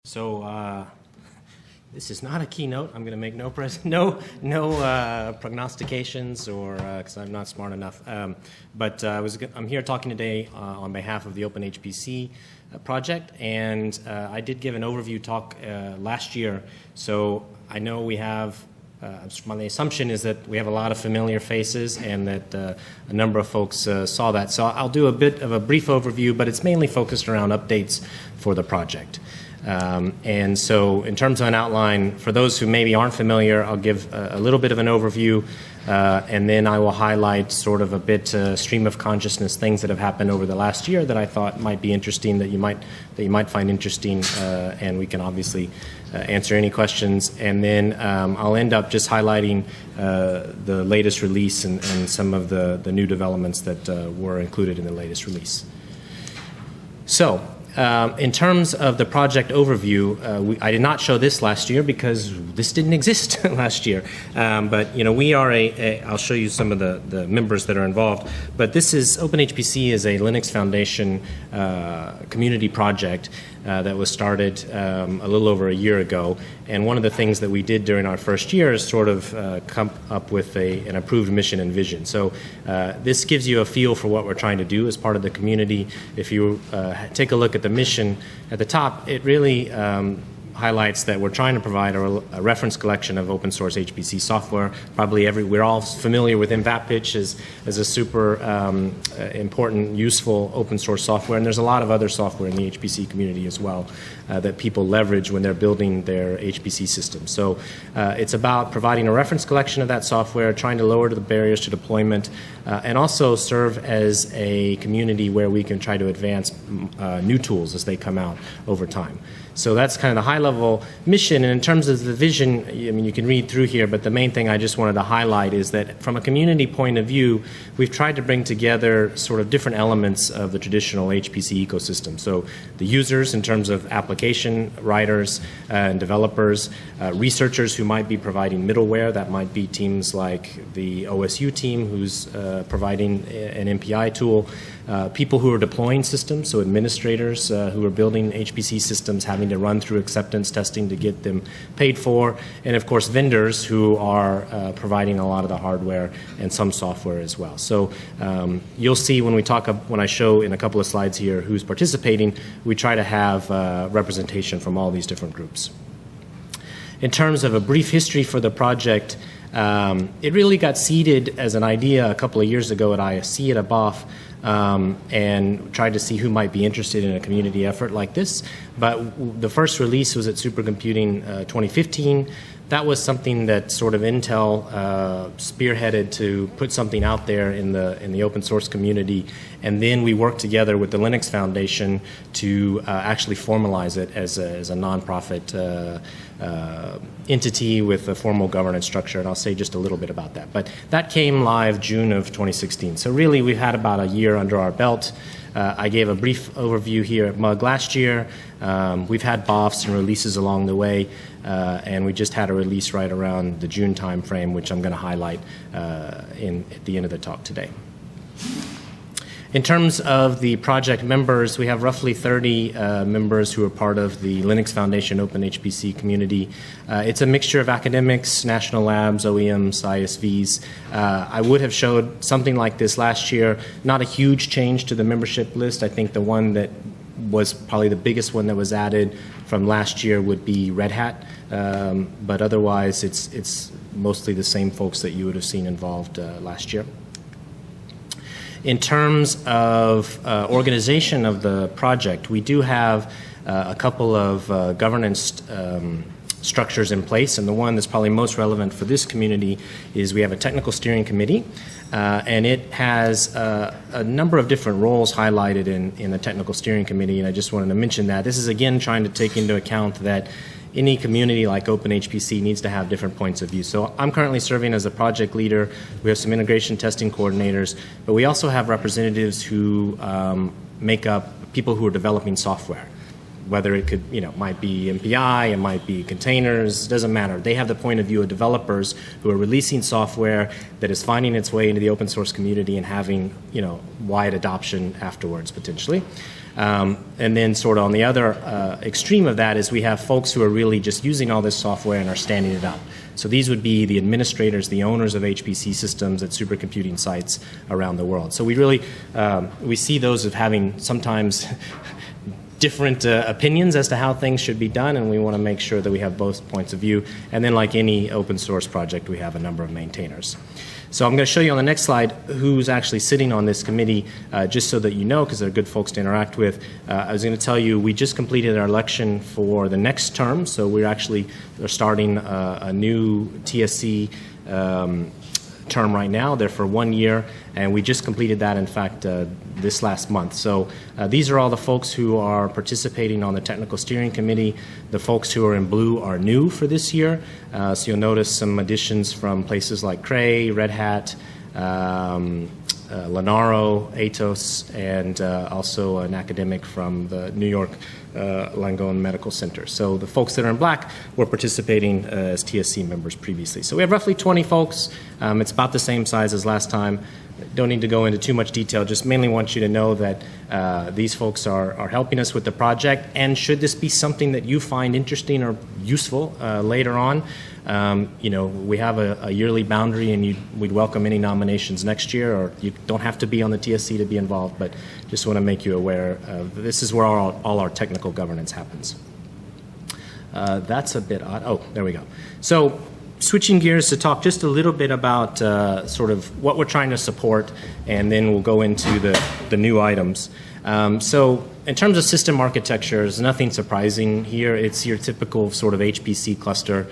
So this is not a keynote. I'm going to make no prognostications, or because I'm not smart enough. But I'm here talking today on behalf of the OpenHPC project, and I did give an overview talk last year. So I know we have. My assumption is that we have a lot of familiar faces, and that a number of folks saw that. So I'll do a bit of a brief overview, but it's mainly focused around updates for the project. And so in terms of an outline, for those who maybe aren't familiar, I'll give a little bit of an overview, and then I will highlight sort of a bit stream of consciousness, things that have happened over the last year that I thought might be interesting, that you might find interesting, and we can obviously answer any questions. And then I'll end up just highlighting the latest release and some of the new developments that were included in the latest release. So in terms of the project overview, I did not show this last year because this didn't exist last year. But we are I'll show you some of the members that are involved. But OpenHPC is a Linux Foundation community project that was started a little over a year ago. And one of the things that we did during our first year is sort of come up with an approved mission and vision. So this gives you a feel for what we're trying to do as part of the community. If you take a look at the mission at the top, it really highlights that we're trying to provide a reference collection of open source HPC software. We're all familiar with MVAPitch as a super important, useful open source software, and there's a lot of other software in the HPC community as well that people leverage when they're building their HPC systems. So it's about providing a reference collection of that software, trying to lower the barriers to deployment, and also serve as a community where we can try to advance new tools as they come out over time. So that's kind of the high-level mission. And in terms of the vision, I mean, you can read through here, but the main thing I just wanted to highlight is that from a community point of view, we've tried to bring together sort of different elements of the traditional HPC ecosystem. So the users in terms of application writers and developers, researchers who might be providing middleware, that might be teams like the OSU team who's providing an MPI tool, people who are deploying systems, so administrators who are building HPC systems, having to run through acceptance testing to get them paid for, and of course vendors who are providing a lot of the hardware and some software as well. So you'll see when I show in a couple of slides here who's participating, we try to have representation from all these different groups. In terms of a brief history for the project, it really got seeded as an idea a couple of years ago at ISC at ABOF, and tried to see who might be interested in a community effort like this. But the first release was at Supercomputing 2015. That was something that sort of Intel spearheaded to put something out there in the open source community, and then we worked together with the Linux Foundation to actually formalize it as a nonprofit entity with a formal governance structure, and I'll say just a little bit about that. But that came live June of 2016. So really, we've had about a year under our belt. I gave a brief overview here at MUG last year. We've had BOFs and releases along the way, and we just had a release right around the June timeframe, which I'm going to highlight at the end of the talk today. In terms of the project members, we have roughly 30 members who are part of the Linux Foundation OpenHPC community. It's a mixture of academics, national labs, OEMs, ISVs. I would have showed something like this last year. Not a huge change to the membership list. I think the one that was probably the biggest one that was added from last year would be Red Hat. But otherwise, it's mostly the same folks that you would have seen involved last year. In terms of organization of the project, we do have a couple of governance structures in place, and the one that's probably most relevant for this community is we have a technical steering committee, and it has a number of different roles highlighted in the technical steering committee, and I just wanted to mention that. This is again trying to take into account that any community like OpenHPC needs to have different points of view. So I'm currently serving as a project leader. We have some integration testing coordinators, but we also have representatives who make up people who are developing software. Whether it might be MPI, it might be containers, doesn't matter. They have the point of view of developers who are releasing software that is finding its way into the open source community and having, wide adoption afterwards, potentially. And then sort of on the other extreme of that is we have folks who are really just using all this software and are standing it up. So these would be the administrators, the owners of HPC systems at supercomputing sites around the world. So we really, we see those as having sometimes different opinions as to how things should be done, and we want to make sure that we have both points of view. And then like any open source project, we have a number of maintainers. So I'm going to show you on the next slide who's actually sitting on this committee, just so that you know, because they're good folks to interact with. I was going to tell you we just completed our election for the next term, so we're starting a new TSC term right now. They're for 1 year, and we just completed that, in fact, this last month. So these are all the folks who are participating on the technical steering committee. The folks who are in blue are new for this year. So you'll notice some additions from places like Cray, Red Hat, Lenaro, Atos, and also an academic from the New York Langone Medical Center. So the folks that are in black were participating as TSC members previously. So we have roughly 20 folks. It's about the same size as last time. Don't need to go into too much detail, just mainly want you to know that these folks are helping us with the project, and should this be something that you find interesting or useful later on, you know, we have a yearly boundary, and we'd welcome any nominations next year, or you don't have to be on the TSC to be involved, but just want to make you aware this is where all our technical governance happens. That's a bit odd. Oh, there we go. So switching gears to talk just a little bit about sort of what we're trying to support, and then we'll go into the new items. So in terms of system architecture, there's nothing surprising here. It's your typical sort of HPC cluster.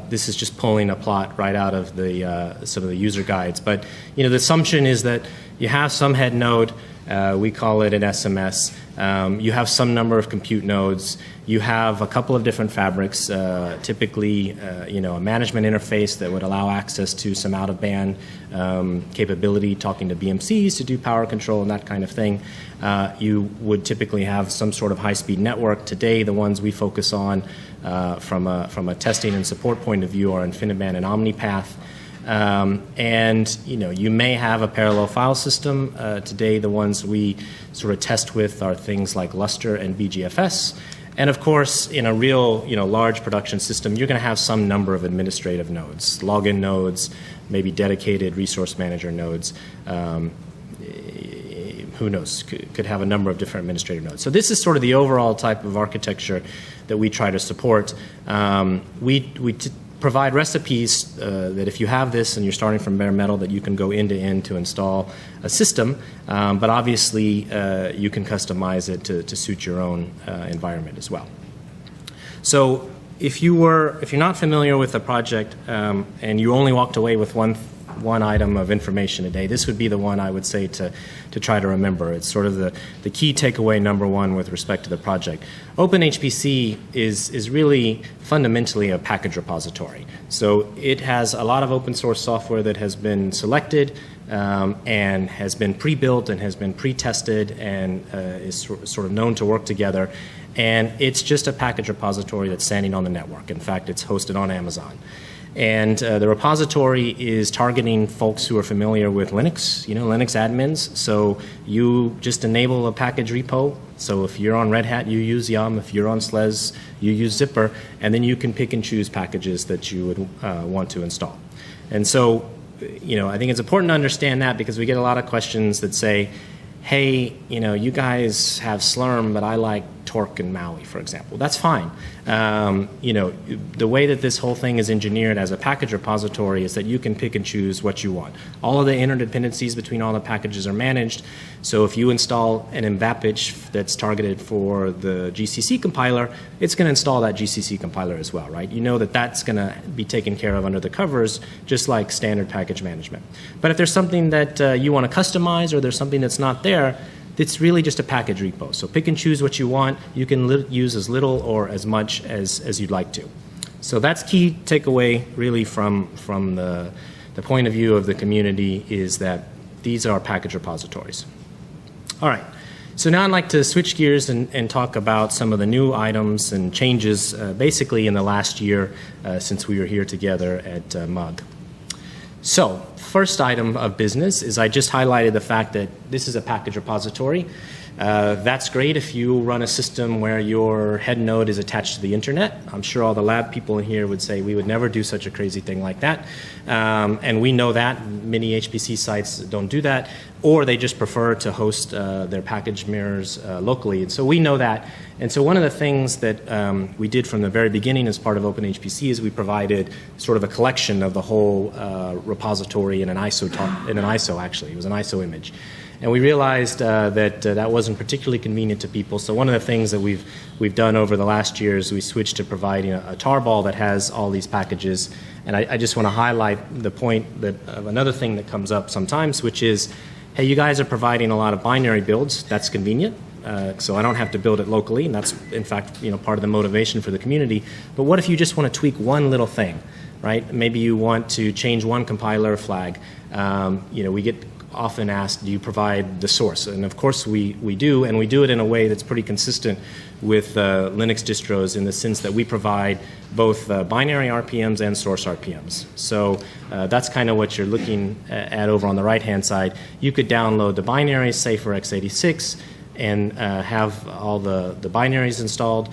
This is just pulling a plot right out of the sort of the user guides. But you know, the assumption is that you have some head node. We call it an SMS. You have some number of compute nodes. You have a couple of different fabrics, typically you know, a management interface that would allow access to some out-of-band capability, talking to BMCs to do power control and that kind of thing. You would typically have some sort of high-speed network. Today, the ones we focus on from a testing and support point of view are InfiniBand and OmniPath. And you know, you may have a parallel file system. Today, the ones we sort of test with are things like Lustre and BGFS. And of course, in a real, you know, large production system, you're going to have some number of administrative nodes, login nodes, maybe dedicated resource manager nodes. Who knows? Could have a number of different administrative nodes. So this is sort of the overall type of architecture that we try to support. We provide recipes that if you have this and you're starting from bare metal, that you can go end to end to install a system, but obviously you can customize it to suit your own environment as well. So if you're not familiar with the project and you only walked away with one item of information today, this would be the one I would say to try to remember. It's sort of the key takeaway number one with respect to the project. OpenHPC is really fundamentally a package repository. So it has a lot of open source software that has been selected and has been pre-built and has been pre-tested and is sort of known to work together. And it's just a package repository that's standing on the network. In fact, it's hosted on Amazon. And the repository is targeting folks who are familiar with Linux, you know, Linux admins. So you just enable a package repo. So if you're on Red Hat, you use Yum. If you're on SLES, you use Zypper. And then you can pick and choose packages that you would want to install. And so, you know, I think it's important to understand that, because we get a lot of questions that say, hey, you know, you guys have Slurm, but I like Torque and Maui, for example. That's fine. You know, the way that this whole thing is engineered as a package repository is that you can pick and choose what you want. All of the interdependencies between all the packages are managed. So if you install an mVapich that's targeted for the GCC compiler, it's going to install that GCC compiler as well, right? You know that that's going to be taken care of under the covers, just like standard package management. But if there's something that you want to customize, or there's something that's not there, it's really just a package repo. So pick and choose what you want. You can use as little or as much as you'd like to. So that's key takeaway really from the point of view of the community, is that these are package repositories. All right. So now I'd like to switch gears and talk about some of the new items and changes basically in the last year since we were here together at MUG. So first item of business is I just highlighted the fact that this is a package repository. That's great if you run a system where your head node is attached to the internet. I'm sure all the lab people in here would say we would never do such a crazy thing like that. And we know that. Many HPC sites don't do that, or they just prefer to host their package mirrors locally. And so we know that. And so one of the things that we did from the very beginning as part of OpenHPC is we provided sort of a collection of the whole repository in an ISO actually. It was an ISO image. And we realized that that wasn't particularly convenient to people. So one of the things that we've done over the last year is we switched to providing a tarball that has all these packages. And I just want to highlight the point that of another thing that comes up sometimes, which is, hey, you guys are providing a lot of binary builds. That's convenient. So I don't have to build it locally, and that's, in fact, part of the motivation for the community. But what if you just want to tweak one little thing, right? Maybe you want to change one compiler flag. We get often asked, do you provide the source? And of course we do, and we do it in a way that's pretty consistent with Linux distros in the sense that we provide both binary RPMs and source RPMs. So that's kind of what you're looking at over on the right-hand side. You could download the binaries, say for x86, and have all the binaries installed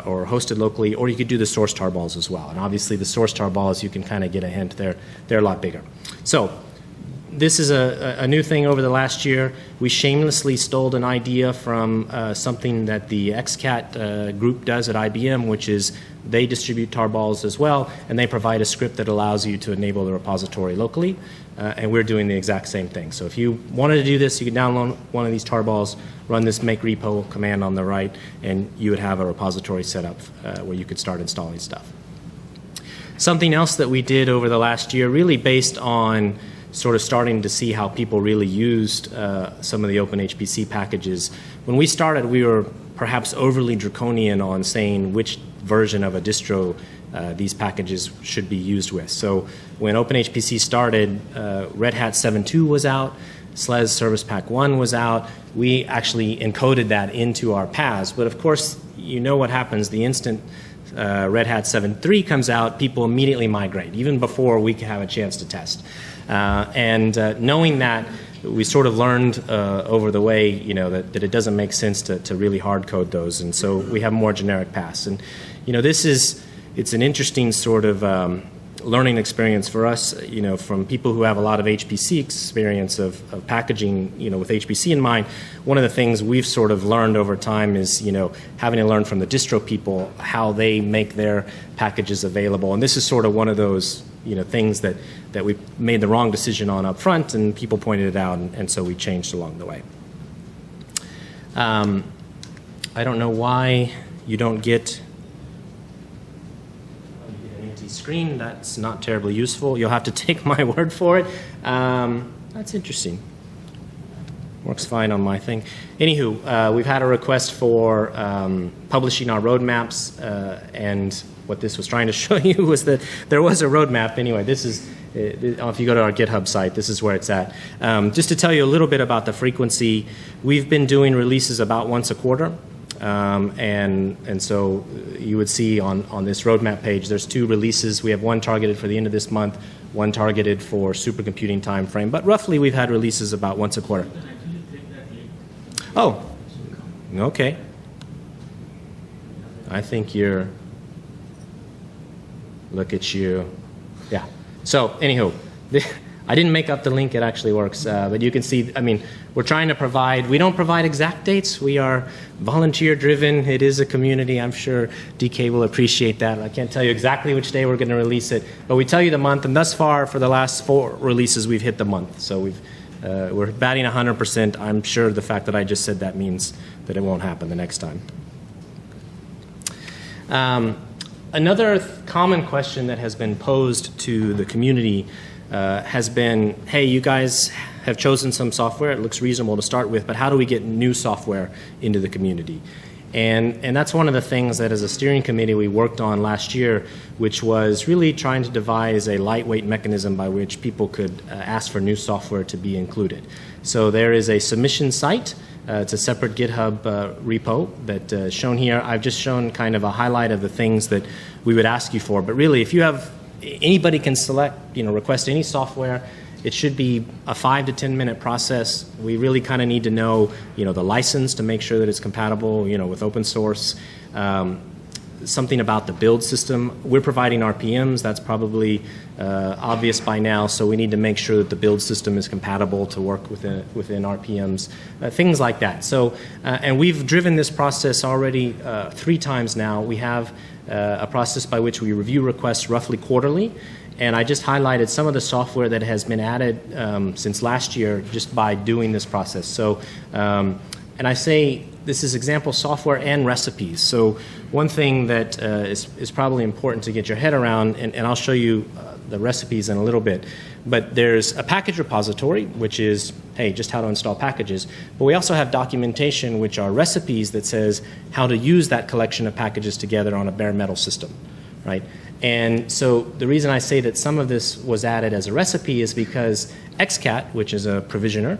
or hosted locally, or you could do the source tarballs as well. And obviously the source tarballs, you can kind of get a hint, they're a lot bigger. So this is a new thing over the last year. We shamelessly stole an idea from something that the XCAT group does at IBM, which is they distribute tarballs as well, and they provide a script that allows you to enable the repository locally, and we're doing the exact same thing. So if you wanted to do this, you could download one of these tarballs, run this make repo command on the right, and you would have a repository set up where you could start installing stuff. Something else that we did over the last year, really based on sort of starting to see how people really used some of the OpenHPC packages. When we started, we were perhaps overly draconian on saying which version of a distro these packages should be used with. So when OpenHPC started, Red Hat 7.2 was out, SLES Service Pack 1 was out. We actually encoded that into our paths. But of course, you know what happens. The instant Red Hat 7.3 comes out, people immediately migrate, even before we can have a chance to test. Knowing that, we sort of learned over the way, that it doesn't make sense to really hard code those, and so we have more generic paths. And it's an interesting sort of learning experience for us, from people who have a lot of HPC experience of packaging, with HPC in mind. One of the things we've sort of learned over time is, having to learn from the distro people how they make their packages available. And this is sort of one of those, things that we made the wrong decision on up front, and people pointed it out, and so we changed along the way. I don't know why you don't get an empty screen. That's not terribly useful. You'll have to take my word for it. That's interesting. Works fine on my thing. Anywho, we've had a request for publishing our roadmaps, and what this was trying to show you was that there was a roadmap. Anyway, this is, if you go to our GitHub site, this is where it's at. Just to tell you a little bit about the frequency, we've been doing releases about once a quarter. And so you would see on this roadmap page, there's 2 releases. We have one targeted for the end of this month, one targeted for supercomputing time frame. But roughly, we've had releases about once a quarter. Oh, okay. I think you're, look at you. Yeah. So, anywho, I didn't make up the link. It actually works. But you can see, we're trying to provide, we don't provide exact dates. We are volunteer driven. It is a community. I'm sure DK will appreciate that. I can't tell you exactly which day we're going to release it, but we tell you the month, and thus far, for the last 4 releases, we've hit the month. So we're batting 100%. I'm sure the fact that I just said that means that it won't happen the next time. Another common question that has been posed to the community has been, hey, you guys have chosen some software. It looks reasonable to start with, but how do we get new software into the community? And that's one of the things that as a steering committee we worked on last year, which was really trying to devise a lightweight mechanism by which people could ask for new software to be included. So there is a submission site. It's a separate GitHub repo that's shown here. I've just shown kind of a highlight of the things that we would ask you for. But really, if you have, anybody can select, request any software, It should be a 5 to 10 minute process. We really kind of need to know, the license to make sure that it's compatible, with open source. Something about the build system. We're providing RPMs. That's probably obvious by now, so we need to make sure that the build system is compatible to work within RPMs, things like that. So, and we've driven this process already 3 times now. We have a process by which we review requests roughly quarterly, and I just highlighted some of the software that has been added since last year just by doing this process. So, and I say this is example software and recipes. So one thing that is probably important to get your head around, and I'll show you the recipes in a little bit, but there's a package repository, which is, hey, just how to install packages. But we also have documentation, which are recipes that says how to use that collection of packages together on a bare metal system, right? And so the reason I say that some of this was added as a recipe is because XCAT, which is a provisioner,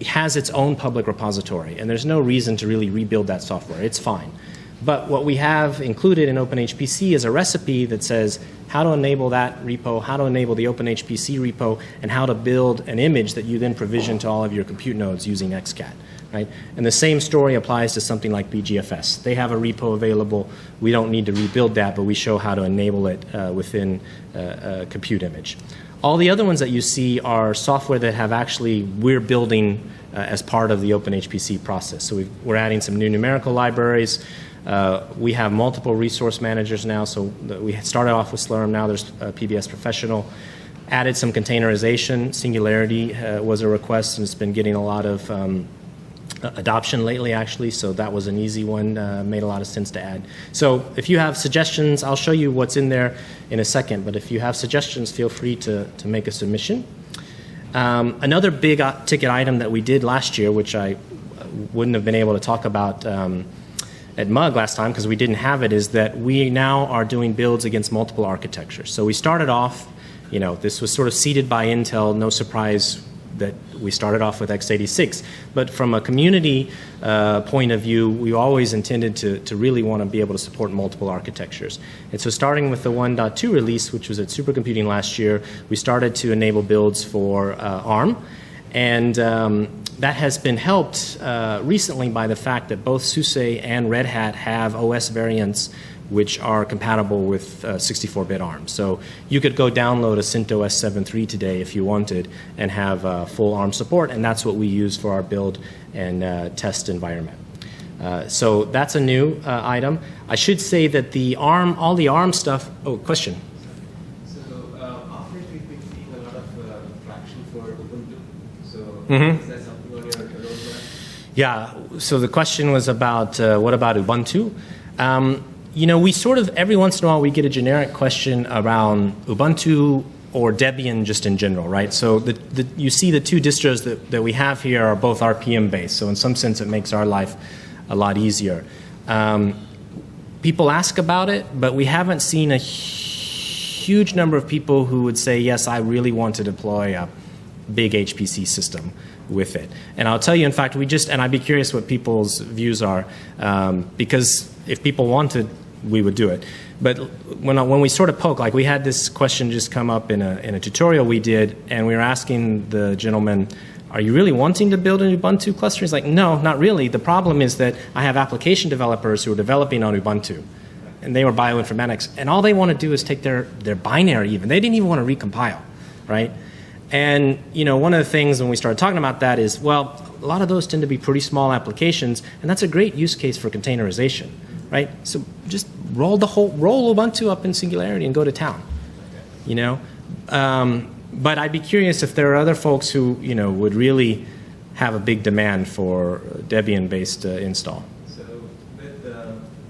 has its own public repository, and there's no reason to really rebuild that software. It's fine. But what we have included in OpenHPC is a recipe that says how to enable that repo, how to enable the OpenHPC repo, and how to build an image that you then provision to all of your compute nodes using XCAT. Right? And the same story applies to something like BGFS. They have a repo available. We don't need to rebuild that, but we show how to enable it within a compute image. All the other ones that you see are software that have actually we're building as part of the OpenHPC process. So we're adding some new numerical libraries. We have multiple resource managers now. So we started off with Slurm. Now there's PBS Professional. Added some containerization. Singularity was a request, and it's been getting a lot of adoption lately, actually, so that was an easy one, made a lot of sense to add. So if you have suggestions, I'll show you what's in there in a second, but if you have suggestions, feel free to make a submission. Another big ticket item that we did last year, which I wouldn't have been able to talk about at MUG last time because we didn't have it, is that we now are doing builds against multiple architectures. So we started off, this was sort of seeded by Intel, no surprise that we started off with x86. But from a community point of view, we always intended to really want to be able to support multiple architectures. And so starting with the 1.2 release, which was at Supercomputing last year, we started to enable builds for ARM. And that has been helped recently by the fact that both SUSE and Red Hat have OS variants which are compatible with 64-bit ARM. So you could go download a CentOS 7.3 today if you wanted and have full ARM support, and that's what we use for our build and test environment. So that's a new item. I should say that the ARM, all the ARM stuff, question? So of late we've been seeing a lot of traction for Ubuntu. So is that something on your roadmap? Yeah, so the question was about what about Ubuntu? We sort of, every once in a while, we get a generic question around Ubuntu or Debian just in general, right? So you see the two distros that we have here are both RPM-based, so in some sense it makes our life a lot easier. People ask about it, but we haven't seen a huge number of people who would say, yes, I really want to deploy a big HPC system with it. And I'll tell you, in fact, and I'd be curious what people's views are, because if people wanted, we would do it. But when we sort of poke, like we had this question just come up in a tutorial we did, and we were asking the gentleman, are you really wanting to build an Ubuntu cluster? He's like, no, not really. The problem is that I have application developers who are developing on Ubuntu, and they were bioinformatics, and all they want to do is take their binary even. They didn't even want to recompile, right? And one of the things when we started talking about that is, well, a lot of those tend to be pretty small applications, and that's a great use case for containerization, right? So just roll Ubuntu up in Singularity and go to town, But I'd be curious if there are other folks who would really have a big demand for Debian-based install. So with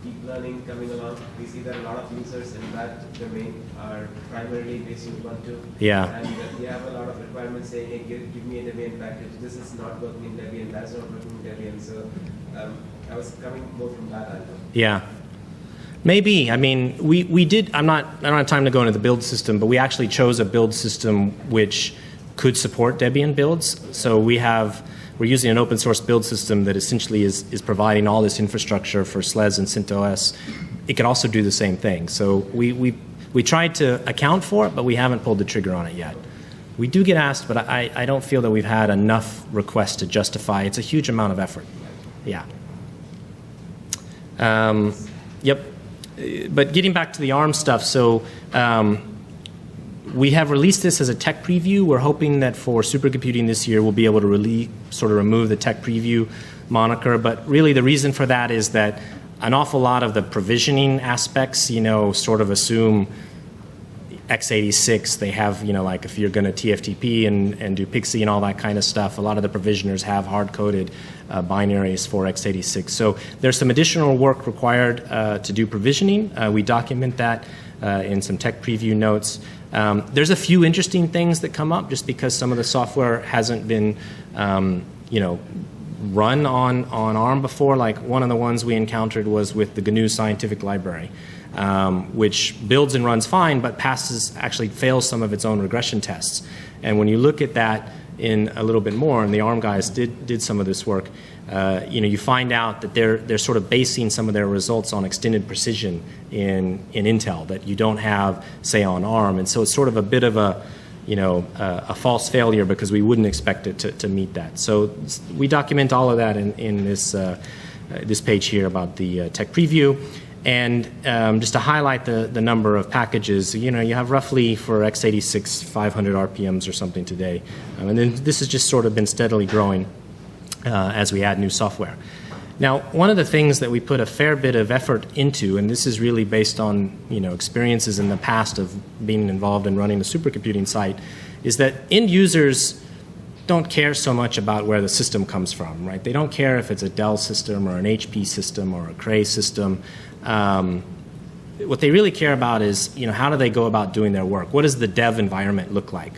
deep learning coming along, we see that a lot of users in that domain are primarily based in Ubuntu. Yeah. And we have a lot of requirements saying, hey, give me a Debian package. This is not working in Debian. That's not working in Debian. So I was coming more from that angle. Yeah. Maybe. I mean, we did. I don't have time to go into the build system, but we actually chose a build system which could support Debian builds. So we're using an open source build system that essentially is providing all this infrastructure for SLES and CentOS. It could also do the same thing. So we tried to account for it, but we haven't pulled the trigger on it yet. We do get asked, but I don't feel that we've had enough requests to justify. It's a huge amount of effort. Yeah. Yep. But getting back to the ARM stuff, so we have released this as a tech preview. We're hoping that for supercomputing this year, we'll be able to sort of remove the tech preview moniker. But really the reason for that is that an awful lot of the provisioning aspects, sort of assume x86. They have, like if you're going to TFTP and do PXE and all that kind of stuff, a lot of the provisioners have hard-coded binaries for x86. So there's some additional work required to do provisioning. We document that in some tech preview notes. There's a few interesting things that come up just because some of the software hasn't been, run on ARM before. Like one of the ones we encountered was with the GNU Scientific Library, which builds and runs fine, but actually fails some of its own regression tests. And when you look at that in a little bit more, and the ARM guys did some of this work, you find out that they're sort of basing some of their results on extended precision in Intel that you don't have, say, on ARM. And so it's sort of a bit of a false failure because we wouldn't expect it to meet that. So we document all of that in this page here about the tech preview. And just to highlight the number of packages, you have roughly for x86 500 RPMs or something today. And then this has just sort of been steadily growing as we add new software. Now, one of the things that we put a fair bit of effort into, and this is really based on experiences in the past of being involved in running a supercomputing site, is that end users don't care so much about where the system comes from, right? They don't care if it's a Dell system or an HP system or a Cray system. What they really care about is how do they go about doing their work? What does the dev environment look like?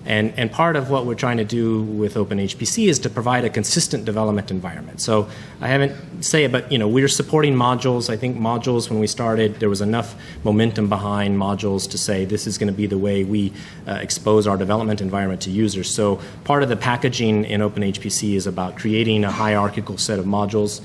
And part of what we're trying to do with OpenHPC is to provide a consistent development environment. So I haven't say it, but we're supporting modules. I think modules, when we started, there was enough momentum behind modules to say this is going to be the way we expose our development environment to users. So part of the packaging in OpenHPC is about creating a hierarchical set of modules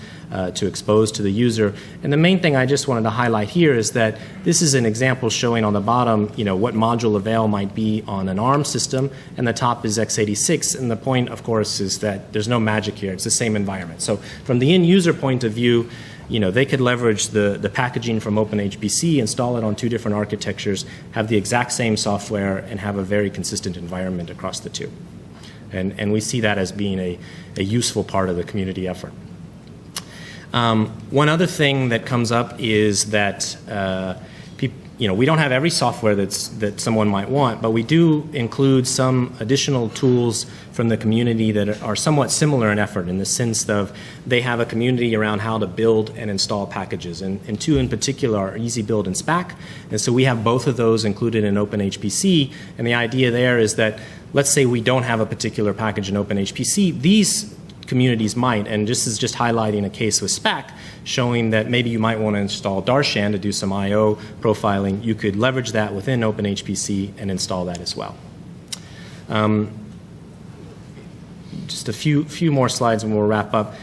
to expose to the user. And the main thing I just wanted to highlight here is that this is an example showing on the bottom, what module avail might be on an ARM system, and the top is x86. And the point, of course, is that there's no magic here. It's the same environment. So from the end user point of view, they could leverage the packaging from OpenHPC, install it on two different architectures, have the exact same software, and have a very consistent environment across the two. And we see that as being a useful part of the community effort. One other thing that comes up is that we don't have every software that someone might want, but we do include some additional tools from the community that are somewhat similar in effort, in the sense of they have a community around how to build and install packages. And two in particular are Easy Build and SPAC. And so we have both of those included in OpenHPC. And the idea there is that, let's say we don't have a particular package in OpenHPC, these communities might, and this is just highlighting a case with SPAC, showing that maybe you might want to install Darshan to do some I/O profiling. You could leverage that within OpenHPC and install that as well. Just a few more slides and we'll wrap up.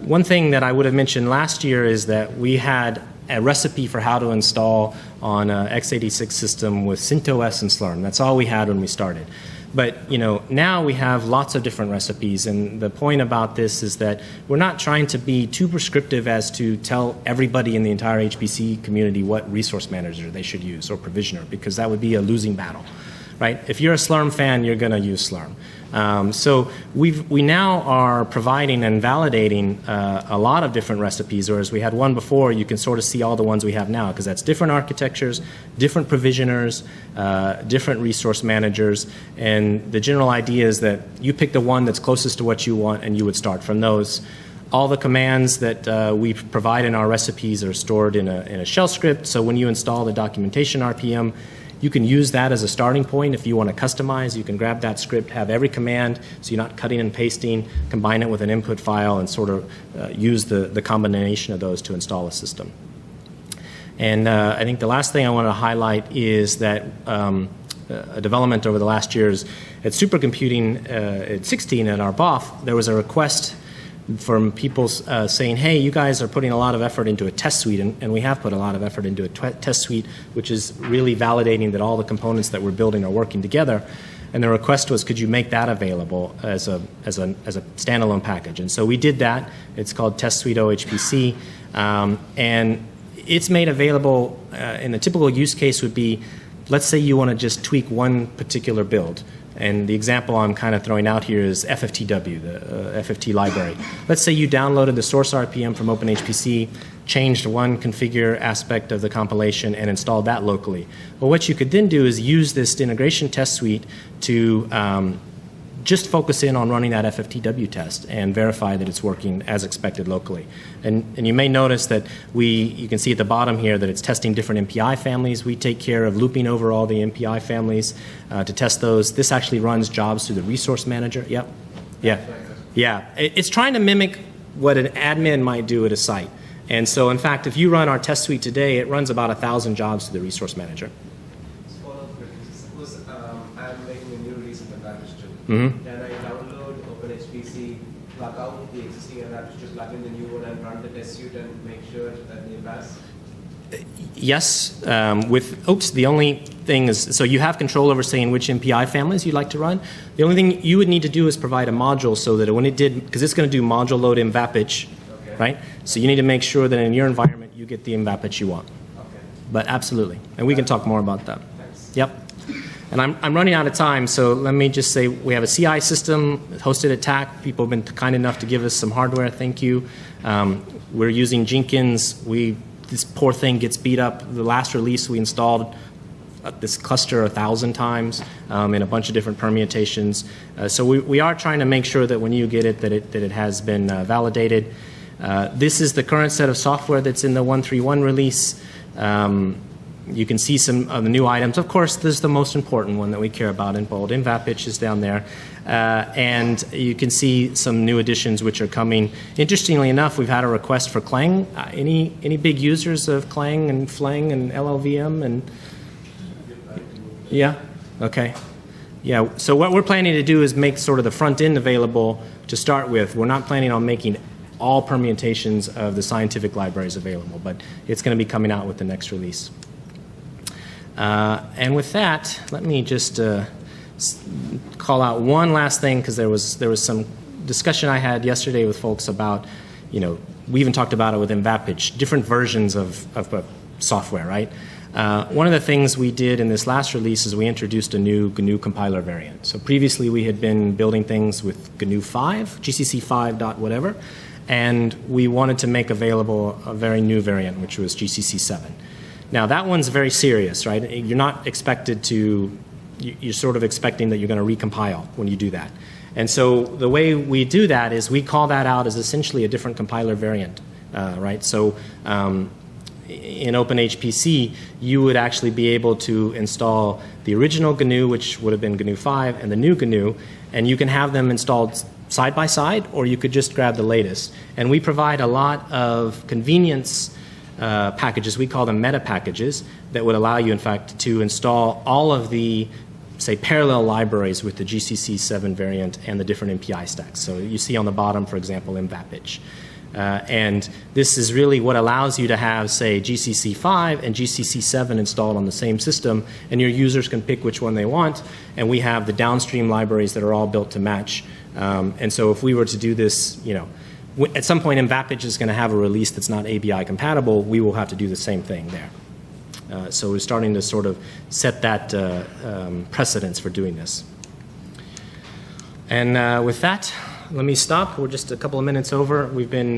One thing that I would have mentioned last year is that we had a recipe for how to install on an x86 system with CentOS and Slurm. That's all we had when we started. But now we have lots of different recipes, and the point about this is that we're not trying to be too prescriptive as to tell everybody in the entire HPC community what resource manager they should use or provisioner, because that would be a losing battle, right? If you're a Slurm fan, you're going to use Slurm. So we now are providing and validating a lot of different recipes, whereas we had one before. You can sort of see all the ones we have now, because that's different architectures, different provisioners, different resource managers, and the general idea is that you pick the one that's closest to what you want and you would start from those. All the commands that we provide in our recipes are stored in a shell script, so when you install the documentation RPM, you can use that as a starting point. If you want to customize, you can grab that script, have every command, so you're not cutting and pasting, combine it with an input file, and sort of use the combination of those to install a system. And I think the last thing I want to highlight is that a development over the last years at supercomputing at 16 at our BOF, there was a request from people saying, hey, you guys are putting a lot of effort into a test suite, and we have put a lot of effort into a test suite, which is really validating that all the components that we're building are working together. and the request was, could you make that available as a standalone package? And so we did that. It's called Test Suite OHPC, and it's made available in a typical use case would be, let's say you want to just tweak one particular build. And the example I'm kind of throwing out here is FFTW, the FFT library. Let's say you downloaded the source RPM from OpenHPC, changed one configure aspect of the compilation, and installed that locally. Well, what you could then do is use this integration test suite to just focus in on running that FFTW test and verify that it's working as expected locally. And you may notice that you can see at the bottom here that it's testing different MPI families. We take care of looping over all the MPI families to test those. This actually runs jobs through the resource manager. Yep. Yeah. Yeah. It's trying to mimic what an admin might do at a site. And so, in fact, if you run our test suite today, it runs about 1,000 jobs through the resource manager. Suppose I'm making a new release of the package. Mm-hmm. Can I download OpenHPC, plug out the existing adapters, just plug in the new one and run the test suite and make sure that they pass? Yes. The only thing is, so you have control over saying which MPI families you'd like to run. The only thing you would need to do is provide a module so that when it did, because it's going to do module load mVapich, okay, right? So you need to make sure that in your environment you get the mVapich you want. Okay. But absolutely. And we can talk more about that. Thanks. Yep. And I'm running out of time, so let me just say we have a CI system hosted at TAC. People have been kind enough to give us some hardware. Thank you. We're using Jenkins. This poor thing gets beat up. The last release we installed this cluster 1,000 times in a bunch of different permutations. So we are trying to make sure that when you get it, that it has been validated. This is the current set of software that's in the 1.3.1 release. You can see some of the new items. Of course, this is the most important one that we care about in bold. mVapich is down there. And you can see some new additions which are coming. Interestingly enough, we've had a request for Clang. Any big users of Clang and Flang and LLVM? And yeah? Okay. Yeah, so what we're planning to do is make sort of the front end available to start with. We're not planning on making all permutations of the scientific libraries available, but it's going to be coming out with the next release. And with that, let me just call out one last thing, because there was some discussion I had yesterday with folks about, we even talked about it with mVapich, different versions of software, right? One of the things we did in this last release is we introduced a new GNU compiler variant. So previously we had been building things with GNU 5, GCC 5 dot whatever, and we wanted to make available a very new variant, which was GCC 7. Now that one's very serious, right? You're not expected to, you're sort of expecting that you're going to recompile when you do that. And so the way we do that is we call that out as essentially a different compiler variant, right? So in OpenHPC, you would actually be able to install the original GNU, which would have been GNU 5, and the new GNU, and you can have them installed side by side, or you could just grab the latest. And we provide a lot of convenience packages, we call them meta packages, that would allow you, in fact, to install all of the, say, parallel libraries with the GCC 7 variant and the different MPI stacks. So you see on the bottom, for example, mVapich. And this is really what allows you to have, say, GCC 5 and GCC 7 installed on the same system, and your users can pick which one they want, and we have the downstream libraries that are all built to match. And so if we were to do this, at some point mVapich is going to have a release that's not ABI compatible, we will have to do the same thing there. So we're starting to sort of set that precedence for doing this. And with that, let me stop. We're just a couple of minutes over. We've been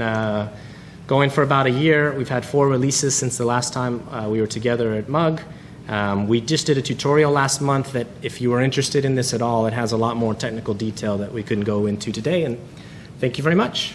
going for about a year. We've had 4 releases since the last time we were together at MUG. We just did a tutorial last month that, if you are interested in this at all, it has a lot more technical detail that we couldn't go into today. And thank you very much.